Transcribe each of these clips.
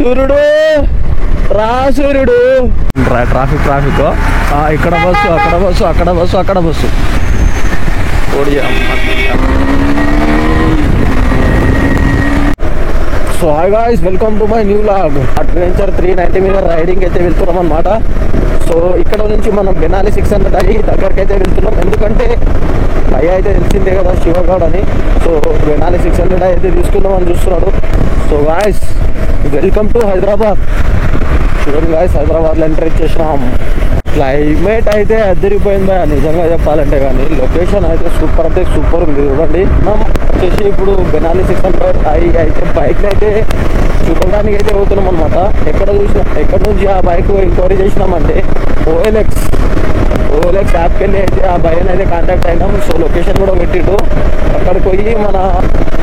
సూర్యుడు రా సూర్యుడు. ట్రాఫిక్ ఇక్కడ బస్సు అక్కడ బస్సు అక్కడ బస్సు అక్కడ bus. So hi guys, welcome to my new vlog. Adventure 390 మీద రైడింగ్ అయితే వెళ్తున్నాం అనమాట. సో ఇక్కడ నుంచి మనం బెనాలి 600 అయ్యి దగ్గరికి అయితే వెళ్తున్నాం. ఎందుకంటే భయ అయితే తెలిసిందే కదా శివగౌడ్ అని. సో బెనాలి 600 అయితే తీసుకుందాం అని చూస్తున్నాడు. So guys, welcome to Hyderabad. చూడండి గాయ్స్, హైదరాబాద్లో ఎంటర్ ఇచ్చేసినాం. క్లైమేట్ అయితే అదిరిపోయింది భయ, నిజంగా చెప్పాలంటే. కానీ లొకేషన్ అయితే సూపర్ అంటే సూపర్ ఉంది. చూడండి, మనం వచ్చేసి ఇప్పుడు బెనాలి 600 అయితే బైక్ అయితే చూడడానికి అయితే పోతున్నాం అనమాట. ఎక్కడ నుంచి ఆ బైక్ ఎంక్వైరీ చేసినామంటే ఓఎల్ఎక్స్ యాప్కి వెళ్ళి అయితే ఆ బైక్ అయితే కాంటాక్ట్ అయినాం. సో లొకేషన్ కూడా పెట్టిండు. అక్కడికి పోయి మన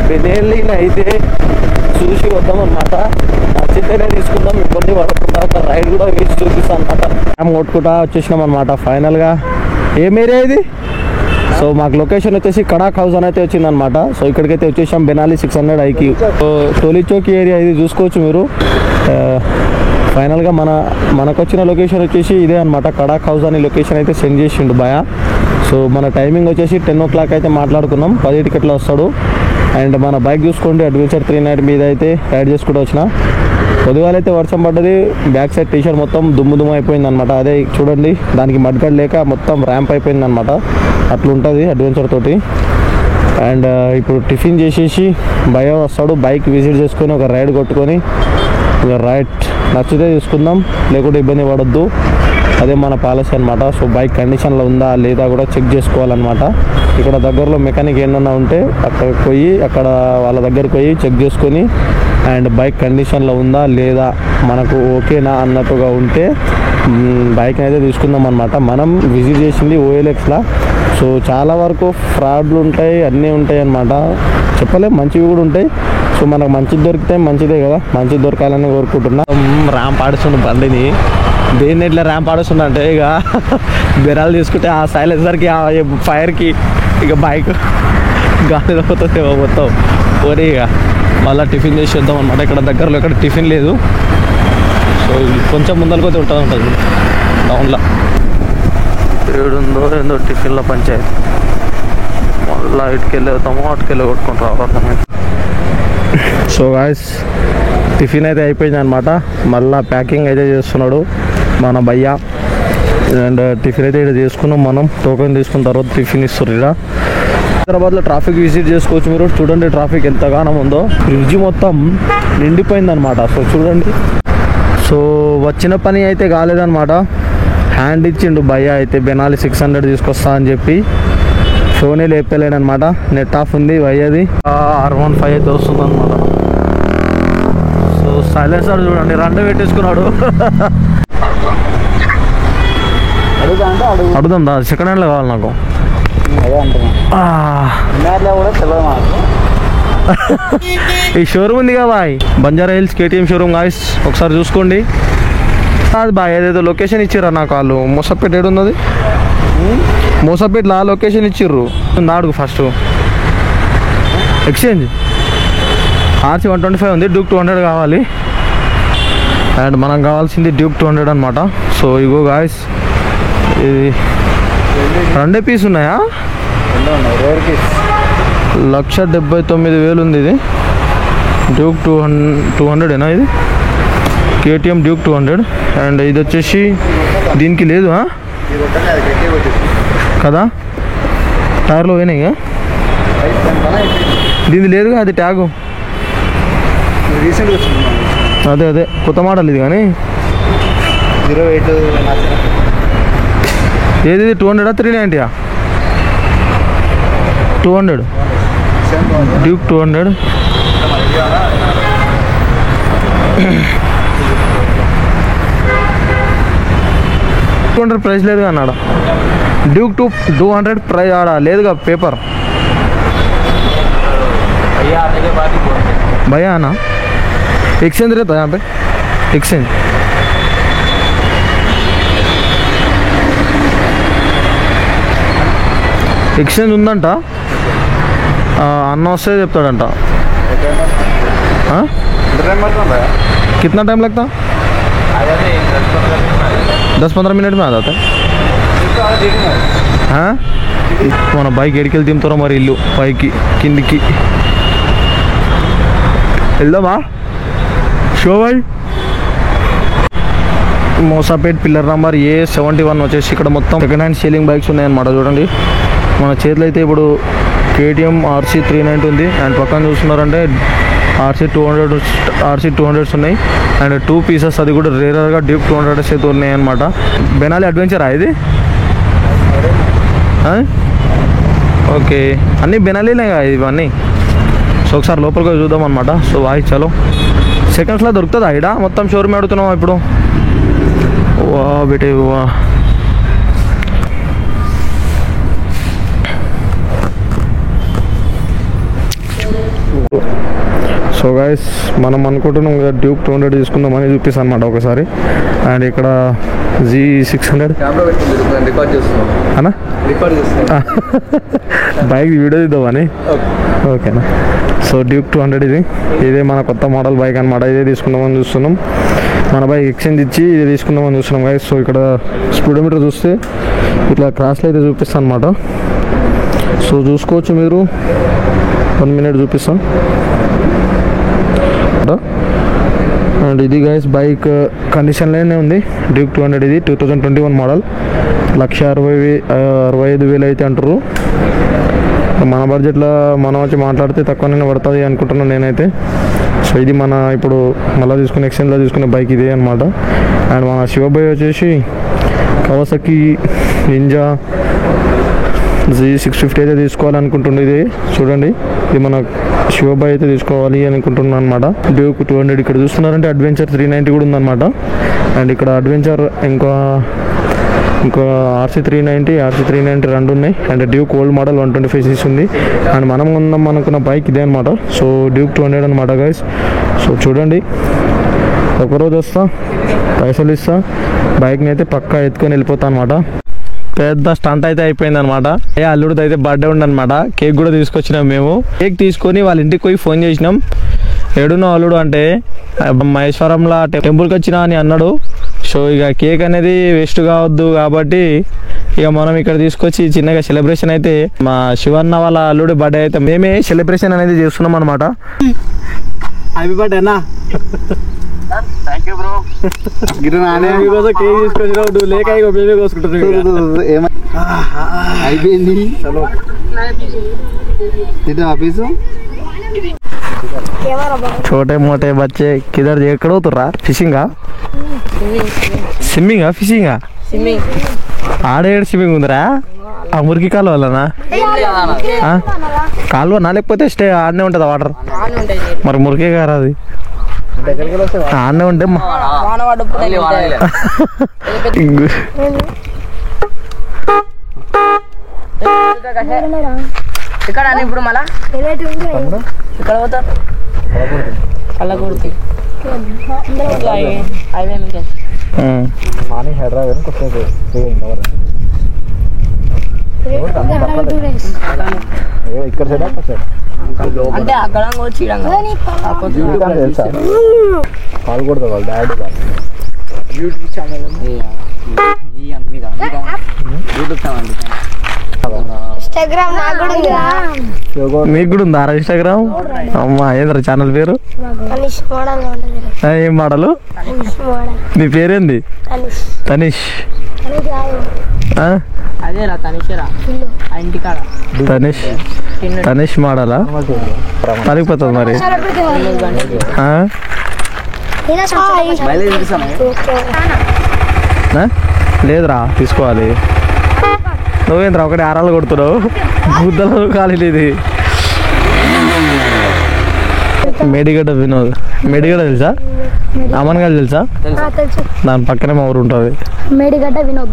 బెనాలిని అయితే చూసి వద్దాం అనమాట. నచ్చితేనే తీసుకుందాం, ఇబ్బంది పడకుండా ఒక రైడ్ కూడా వేసి చూపిస్తాం అనమాట. కొట్టుకుంటా వచ్చేసినాం అనమాట ఫైనల్గా. ఏం ఏరియా ఇది? సో మాకు లొకేషన్ వచ్చేసి కడాక్ హౌస్ అని అయితే వచ్చిందనమాట. సో ఇక్కడికైతే వచ్చేసాం బెనాలి 600 ఐకి. సో టోలీ చౌక్ ఏరియా ఇది చూసుకోవచ్చు మీరు. ఫైనల్గా మనకు వచ్చిన లొకేషన్ వచ్చేసి ఇదే అనమాట, కడాక్ హౌస్ అని లొకేషన్ అయితే సెండ్ చేసిండు భయ. సో మన టైమింగ్ వచ్చేసి 10 o'clock అయితే మాట్లాడుకున్నాం. 10 అట్లా వస్తాడు. అండ్ మన బైక్ చూసుకోండి, అడ్వెంచర్ 390 మీద అయితే రైడ్ చేసుకుంటూ వచ్చిన. పొద్దుగాలైతే వర్షం పడ్డది, బ్యాక్ సైడ్ టీషర్ట్ మొత్తం దుమ్ము అయిపోయింది అనమాట. అదే చూడండి, దానికి మడ్గడ్ లేక మొత్తం ర్యాంప్ అయిపోయింది అనమాట. అట్లుంటుంది అడ్వెంచర్ తోటి. అండ్ ఇప్పుడు టిఫిన్ చేసేసి భయ వస్తాడు, బైక్ విజిట్ చేసుకొని ఒక రైడ్ కొట్టుకొని రైట్ నచ్చితే తీసుకుందాం, లేకుంటే ఇబ్బంది పడొద్దు. అదే మన పాలసీ అనమాట. సో బైక్ కండిషన్లో ఉందా లేదా కూడా చెక్ చేసుకోవాలన్నమాట. ఇక్కడ దగ్గరలో మెకానిక్ ఏమన్నా ఉంటే అక్కడికి పోయి వాళ్ళ దగ్గరికి పోయి చెక్ చేసుకొని అండ్ బైక్ కండిషన్లో ఉందా లేదా మనకు ఓకేనా అన్నట్టుగా ఉంటే బైక్ని అయితే తీసుకుందాం అనమాట. మనం విజిట్ చేసింది ఓఎల్ఎక్స్లా. సో చాలా వరకు ఫ్రాడ్లు ఉంటాయి, అన్నీ ఉంటాయి అన్నమాట. చెప్పలేం, మంచివి కూడా ఉంటాయి. సో మనకు మంచిది దొరికితే మంచిదే కదా, మంచిది దొరకాలని కోరుకుంటున్నా. ర్యాంప్ ఆడుస్తుండు బండిని. దేన్ని ఇట్లా ర్యాంప్ ఆడుస్తుండ అంటే ఇక బెరాలు తీసుకుంటే ఆ సైలెన్సర్కి ఆ ఫైర్కి ఇక బైక్ గాలిలో పోతుంది మొత్తం. పోనీ ఇక మళ్ళీ టిఫిన్ చేసి వద్దాం అనమాట. ఇక్కడ దగ్గరలో ఎక్కడ టిఫిన్ లేదు. సో కొంచెం ముందరకైతే ఉంటుంది టౌన్లో. ఏడుందో ఏందో టిఫిన్లో పంచాయతీ. మళ్ళీ ఇటుకెళ్ళి వెళ్తాము, అటుకెళ్ళి కొట్టుకుంటూ రావడం. సో గాయ్స్, టిఫిన్ అయితే అయిపోయింది అనమాట. మళ్ళీ ప్యాకింగ్ అయితే చేస్తున్నాడు మన భయ్య. అండ్ టిఫిన్ అయితే ఇక్కడ చేసుకున్నాం మనం. టోకెన్ తీసుకున్న తర్వాత టిఫిన్ ఇస్తారు ఇక్కడ. హైదరాబాద్లో ట్రాఫిక్ విజిట్ చేసుకోవచ్చు మీరు. చూడండి ట్రాఫిక్ ఎంతగానో ఉందో, బ్రిడ్జి మొత్తం నిండిపోయింది అనమాట. సో చూడండి. సో వచ్చిన పని అయితే కాలేదన్నమాట. హ్యాండ్ ఇచ్చిండు భయ్య అయితే బెనాలి 600 తీసుకొస్తా అని చెప్పి. ఫోనే లేపలేడనమాట, నెట్ ఆఫ్ ఉంది భయ్యది. R15 అయితే వస్తుంది అనమాట. సో సైలెన్సర్ చూడండి, 2 పెట్టేసుకున్నాడు. అడుగుదా సెకండ్ హ్యాండ్లో కావాలి నాకు. ఈ షోరూమ్ ఉంది కదా బాయ్, Banjara Hills KTM showroom guys, ఒకసారి చూసుకోండి. అది బాయ్, ఏదేదో లొకేషన్ ఇచ్చిర్రా నాకు వాళ్ళు. మోసపేట ఏడున్నది, మోసపేటలో లొకేషన్ ఇచ్చిర్రు. అడుగు ఫస్ట్. ఎక్స్చేంజ్ RC 125 ఉంది, డ్యూక్ 200 కావాలి. అండ్ మనం కావాల్సింది డ్యూక్ 200 అనమాట. సో ఇగో గాయ్స్, ఇది 2 పీస్ ఉన్నాయా? 1,79,000 ఉంది ఇది. డ్యూక్ 200 ఇది KTM డ్యూక్ 200. అండ్ ఇది వచ్చేసి దీనికి లేదు కదా, టైర్లో పోయినాయి. దీనికి లేదుగా, అది ట్యాగు. అదే కొత్త మోడల్ ఇది. కానీ 08 ఏది 200 390 200 డ్యూక్ 200. ప్రైస్ లేదుగా అన్నాడు. డ్యూక్ 200 ప్రైస్ ఆడ లేదుగా పేపర్. भैया आना एक्सचेंज रहता है यहाँ पे, एक्सचेंज ఉందంట. అన్న వస్తే చెప్తాడంట. कितना टाइम लगता? 10-15 मिनट में आ जाता है. మన బైక్ ఎడికెళ్ళి దింపుతారో మరి ఇల్లు పైకి కిందికి వెళ్దామా షో బాయ్. మోసాపేట్ పిల్లర్ నెంబర్ A71 వచ్చేసి ఇక్కడ మొత్తం సెకండ్ హ్యాండ్ సేలింగ్ బైక్స్ ఉన్నాయన్నమాట. చూడండి మన చేతిలో అయితే ఇప్పుడు KTM RC 390 ఉంది. అండ్ పక్కన చూస్తున్నారంటే RC 200s ఉన్నాయి. అండ్ 2 పీసెస్ అది కూడా రేరర్గా డ్యూక్ 200s అయితే ఉన్నాయి అనమాట. బెనాలి అడ్వెంచరా ఇది? ఓకే అన్నీ బెనాలీనే ఇవన్నీ. సో ఒకసారి లోపలికి చూద్దాం అనమాట. సో వాయి చలో సెకండ్స్లో దొరుకుతుందా ఇడ? మొత్తం షోరూమ్ అడుగుతున్నాం ఇప్పుడు. వా బేటే వా. సో గైస్ మనం అనుకుంటున్నాం కదా డ్యూక్ 200 తీసుకుందామని చూపిస్తాను అనమాట ఒకసారి. అండ్ ఇక్కడ Z600 అన్నా బైక్ వీడియో తీద్దామని. ఓకేనా. సో డ్యూక్ 200 ఇదే మన కొత్త మోడల్ బైక్ అనమాట. ఇదే తీసుకుందామని చూస్తున్నాం. మన బైక్ ఎక్స్చేంజ్ ఇచ్చి ఇది తీసుకుందామని చూస్తున్నాం గైస్. సో ఇక్కడ స్పీడోమీటర్ చూస్తే ఇట్లా క్రాస్లో అయితే చూపిస్తాను అనమాట. సో చూసుకోవచ్చు మీరు. 1 మినిట్ చూపిస్తాం. అండ్ ఇది గైస్ బైక్ కండిషన్లోనే ఉంది. డ్యూక్ 200 ఇది 2021 మోడల్. 1,65,000 అయితే అంటారు. మన బడ్జెట్లో మనం వచ్చి మాట్లాడితే తక్కువనే పడుతుంది అనుకుంటున్నాను నేనైతే. సో ఇది మన ఇప్పుడు మళ్ళీ తీసుకునే ఎక్స్చేంజ్లో తీసుకునే బైక్ ఇదే అనమాట. అండ్ మన శివబాయ్ వచ్చేసి కవాసాకి నింజా Z650 అయితే తీసుకోవాలనుకుంటుండే. ఇది చూడండి ఇది మన శివబాయ్ అయితే తీసుకోవాలి అనుకుంటున్నాను అనమాట. డ్యూక్ 200 ఇక్కడ చూస్తున్నారంటే అడ్వెంచర్ 390 కూడా ఉందన్నమాట. అండ్ ఇక్కడ అడ్వెంచర్ ఇంకా RC 390 రెండు ఉన్నాయి. And Duke old model 125cc ఉంది. అండ్ మనం ఉందాం అనుకున్న బైక్ ఇదే అనమాట. సో డ్యూక్ 200 అనమాట గైస్. సో చూడండి ఒకరోజు వస్తా, పైసలు ఇస్తా, బైక్ని అయితే పక్కా ఎత్తుకొని వెళ్ళిపోతా అనమాట. పెద్ద స్టంట్ అయితే అయిపోయింది అనమాట. అల్లుడిది అయితే బర్త్డే ఉండనమాట. కేక్ కూడా తీసుకొచ్చినాం మేము. కేక్ తీసుకొని వాళ్ళ ఇంటికి పోయి ఫోన్ చేసినాం. ఏడునో అల్లుడు అంటే మహేశ్వరంలో టెంపుల్కి వచ్చినా అని అన్నాడు. సో ఇక కేక్ అనేది వేస్ట్ కావద్దు కాబట్టి ఇక మనం ఇక్కడ తీసుకొచ్చి చిన్నగా సెలబ్రేషన్ అయితే మా శివన్న వాళ్ళ అల్లుడి బర్త్డే అయితే మేమే సెలబ్రేషన్ అనేది చేస్తున్నాం అనమాట. హ్యాపీ బర్త్డే అన్నా. Thank you bro. మీకోసం కేక్ తీసుకొచ్చినావు, నువ్వు లేక ఇక మేమే కోసుకుంటున్నావు. అయిపోయింది. ఇది ఆఫీసు छोटे मोटे बच्चे किधर ఎక్కడ అవుతుర్రా? ఫిషింగా? స్విమ్మింగా? ఫిషింగా? ఆడేడు స్విమ్మింగ్ ఉందిరా ఆ మురికి కాలువ వల్లనా? కాలువనా లేకపోతే స్టే ఆడనే ఉంటుందా వాటర్? మరి మురికే కాదు అది ఆడనే ఉంటే ఇక్కడ ఇప్పుడు మళ్ళా ఇక్కడ పోతారు కళ్ళకుర్తి హైవే మార్నింగ్ హైదరాబాద్ ఇక్కడ సైడ్ అక్కడ సైడ్ అంటే అక్కడ వచ్చి తెలుసా కాల్ కొడతా వాళ్ళు daddy YouTube channel YouTube channel Instagram నాకు కూడా ఉందిరా. మీకు కూడా ఉందా ఇన్స్టాగ్రామ్? అమ్మా ఏంద్ర ఛానల్ పేరు? తనిష్ మోడల్ ఉంటది. ఏం మోడలు? తనిష్ మోడల్. నీ పేరేంది? తనిష్. తనిష్ అదేరా తనిషరా ఇంటికాడ తనిష్ తనిష్ మోడలా? పలికిపోతుంది మరి. లేదురా తీసుకోవాలి. నువ్వేంద్రా ఒకటి ఆరాలు కొడుతున్నావు గుద్దలు ఖాళీ. ఇది మేడిగడ్డ వినోద్. మేడిగడ్డ తెలుసా? అమన్ గారు తెలుసా? దాని పక్కనే మా ఊరు ఉంటుంది మేడిగడ్డ వినోద్.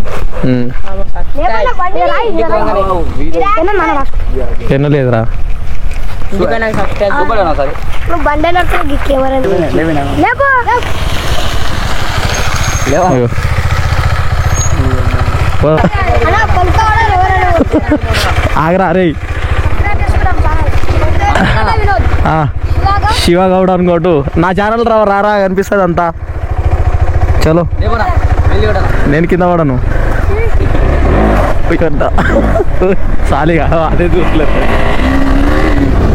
ఎన్నో లేదురా. నువ్వు బండి కెమెరా ఆగరా రే. శివగౌడ్ అనుకోటు నా ఛానల్ రారా కనిపిస్తుంది అంతా. చలో నేను కింద పడను సాలిగా అదే చూసలేదు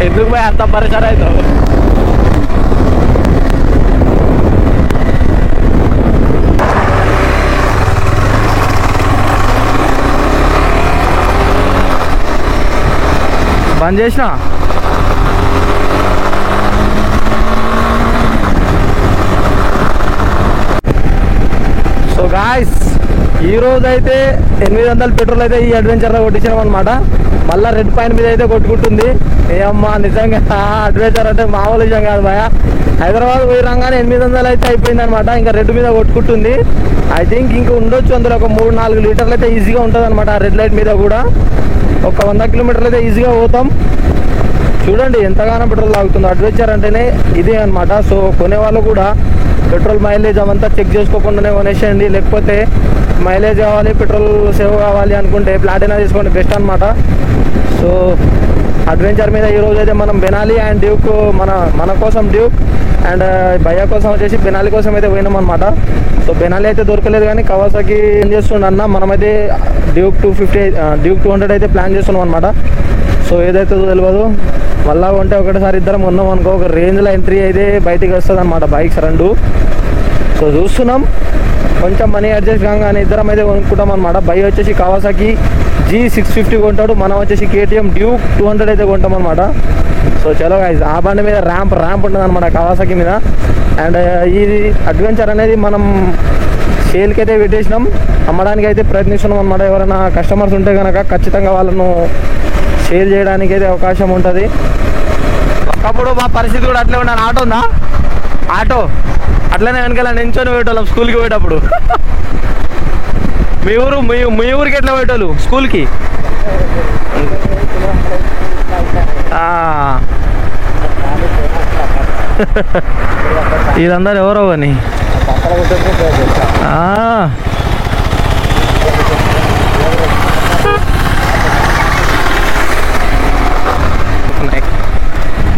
ఎందుకు పోయి అంత పరిచయం అవుతావు. బంద్ చేసిన సో గాయ్స్ ఈరోజు అయితే 800 పెట్రోల్ అయితే ఈ అడ్వెంచర్లో కొట్టించినాం అనమాట. మళ్ళీ రెడ్ పాయింట్ మీద అయితే కొట్టుకుంటుంది. ఏమ్మా నిజంగా అడ్వెంచర్ అంటే మామూలు విషయం కాదు భయ. హైదరాబాద్ పోయి రాగానే 800 అయితే అయిపోయింది అనమాట. ఇంకా రెడ్ మీద కొట్టుకుంటుంది. ఐ థింక్ ఇంకా ఉండొచ్చు అందులో ఒక 3-4 లీటర్లు అయితే ఈజీగా ఉంటుంది అనమాట. రెడ్ లైట్ మీద కూడా ఒక 100 కిలోమీటర్లు అయితే ఈజీగా పోతాం. చూడండి ఎంతగానో పెట్రోల్ తాగుతుంది. అడ్వెంచర్ అంటేనే ఇదే అనమాట. సో కొనేవాళ్ళు కూడా పెట్రోల్ మైలేజ్ అవంతా చెక్ చేసుకోకుండానే కొనేసేయండి. లేకపోతే మైలేజ్ కావాలి, పెట్రోల్ సేవ్ కావాలి అనుకుంటే ప్లాటినా తీసుకోండి, బెస్ట్ అనమాట. సో అడ్వెంచర్ మీద ఈరోజు అయితే మనం బెనాలి అండ్ డ్యూక్ మన కోసం డ్యూక్ అండ్ భయ్య కోసం వచ్చేసి బెనాలి కోసం అయితే పోయినాం అనమాట. సో బెనాలి అయితే దొరకలేదు కానీ కవాసాకి ఏం చేస్తుండ అన్న మనమైతే డ్యూక్ 200 అయితే ప్లాన్ చేస్తున్నాం అనమాట. సో ఏదైతే తెలియదు మళ్ళా ఉంటే ఒకటిసారి ఇద్దరం ఉన్నాం అనుకో ఒక రేంజ్లో ఎంట్రీ అయితే బయటికి వస్తుంది అనమాట బైక్స్ రెండు. సో చూస్తున్నాం కొంచెం మనీ అడ్జస్ట్ కాగానే ఇద్దరం అయితే కొనుక్కుంటాం అనమాట. బై వచ్చేసి కవాసాకి G650 కొంటాడు, మనం వచ్చేసి KTM డ్యూక్ 200 అయితే కొంటాం అనమాట. సో చలో గైస్ ఆ బండి మీద ర్యాంప్ ఉంటుంది అనమాట కవాసాకి మీద. అండ్ ఈ అడ్వెంచర్ అనేది మనం సేల్కి అయితే పెట్టేసినాం, అమ్మడానికి అయితే ప్రయత్నిస్తున్నాం అనమాట. ఎవరైనా కస్టమర్స్ ఉంటే కనుక ఖచ్చితంగా వాళ్ళను షేర్ చేయడానికి అయితే అవకాశం ఉంటుంది. ఒకప్పుడు మా పరిస్థితి కూడా అట్లే ఉన్నాను. ఆటో ఉందా? ఆటో అట్లనే వెనకాల నించొని పోయేటోళ్ళం స్కూల్కి పోయేటప్పుడు. మీ ఊరికి ఎట్లా పోయేటోళ్ళు స్కూల్కి? ఇదందరూ ఎవరో అని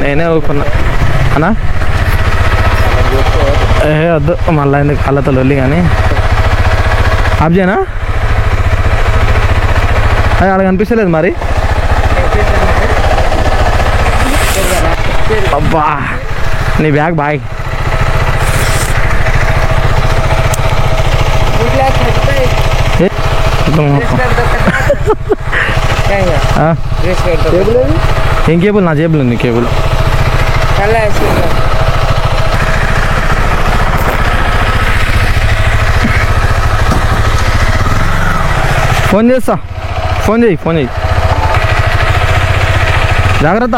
నేనే ఊరుకున్నా అన్నా. వద్దు మళ్ళీ ఎందుకు కళ్ళతో లొల్లి కానీ. ఆబ్జేనా అది అలా కనిపిస్తలేదు మరి. అబ్బా నీ బ్యాగ్ బాయ్. ఏం కేబుల్? నా జేబులు ఉంది కేబుల్. ఫోన్ చేస్తా, ఫోన్ చేయి జాగ్రత్త.